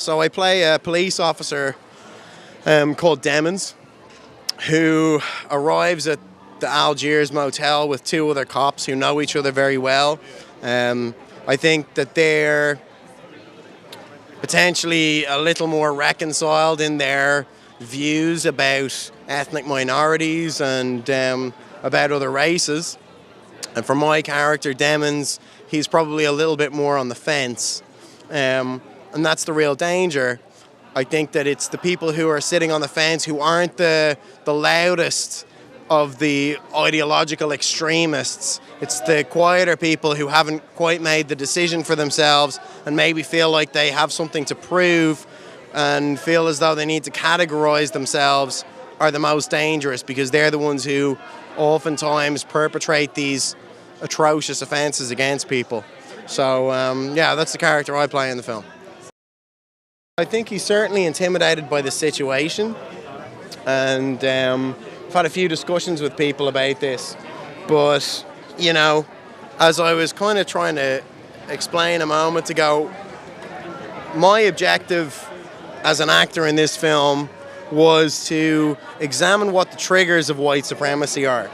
So I play a police officer called Demons, who arrives at the Algiers motel with two other cops who know each other very well. I think that they're potentially a little more reconciled in their views about ethnic minorities and about other races. And for my character, Demons, he's probably a little bit more on the fence. And that's the real danger. I think that it's the people who are sitting on the fence who aren't the loudest of the ideological extremists. It's the quieter people who haven't quite made the decision for themselves and maybe feel like they have something to prove and feel as though they need to categorize themselves are the most dangerous, because they're the ones who oftentimes perpetrate these atrocious offenses against people. So yeah, that's the character I play in the film. I think he's certainly intimidated by the situation, and I've had a few discussions with people about this, but you know, as I was kind of trying to explain a moment ago, my objective as an actor in this film was to examine what the triggers of white supremacy are.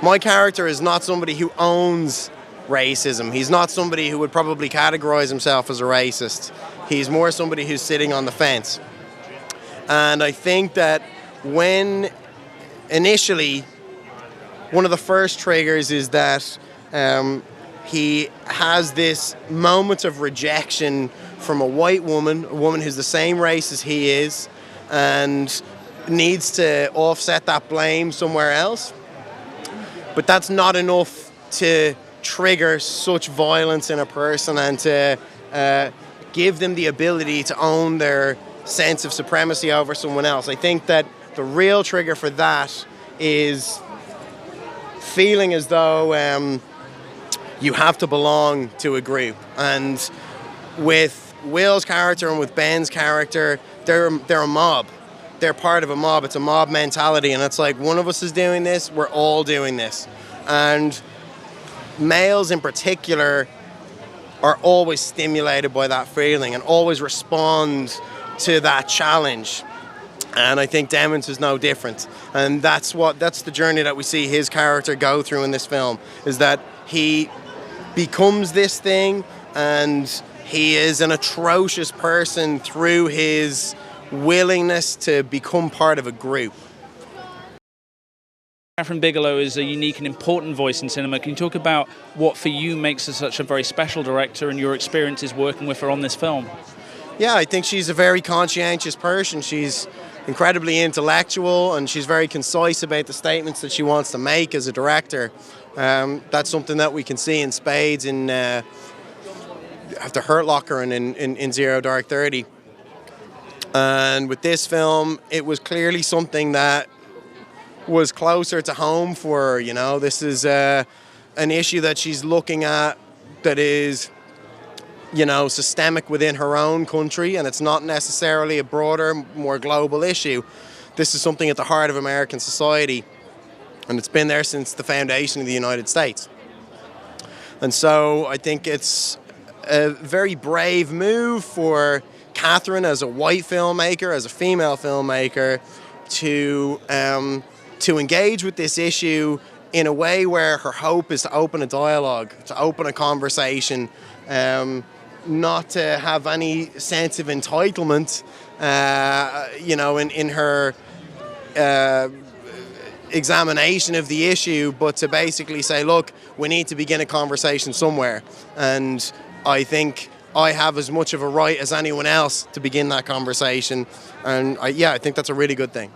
My character is not somebody who owns racism. He's not somebody who would probably categorize himself as a racist. He's more somebody who's sitting on the fence. And I think that when initially, one of the first triggers is that he has this moment of rejection from a white woman, a woman who's the same race as he is, and needs to offset that blame somewhere else. But that's not enough to trigger such violence in a person and to give them the ability to own their sense of supremacy over someone else. I think that the real trigger for that is feeling as though you have to belong to a group. And with Will's character and with Ben's character, they're a mob. They're part of a mob. It's a mob mentality, and it's like, one of us is doing this, we're all doing this. And males in particular are always stimulated by that feeling and always respond to that challenge. And I think Demons is no different. And that's the journey that we see his character go through in this film, is that he becomes this thing, and he is an atrocious person through his willingness to become part of a group. Catherine Bigelow is a unique and important voice in cinema. Can you talk about what for you makes her such a very special director and your experiences working with her on this film? Yeah, I think she's a very conscientious person. She's incredibly intellectual, and she's very concise about the statements that she wants to make as a director. That's something that we can see in spades in after Hurt Locker and in Zero Dark 30. And with this film, it was clearly something that was closer to home for her. You know, this is an issue that she's looking at that is, you know, systemic within her own country, and it's not necessarily a broader, more global issue. This is something at the heart of American society, and it's been there since the foundation of the United States. And so I think it's a very brave move for Catherine as a white filmmaker, as a female filmmaker, to engage with this issue in a way where her hope is to open a dialogue, to open a conversation, not to have any sense of entitlement, you know, in her examination of the issue, but to basically say, look, we need to begin a conversation somewhere. And I think I have as much of a right as anyone else to begin that conversation. And I think that's a really good thing.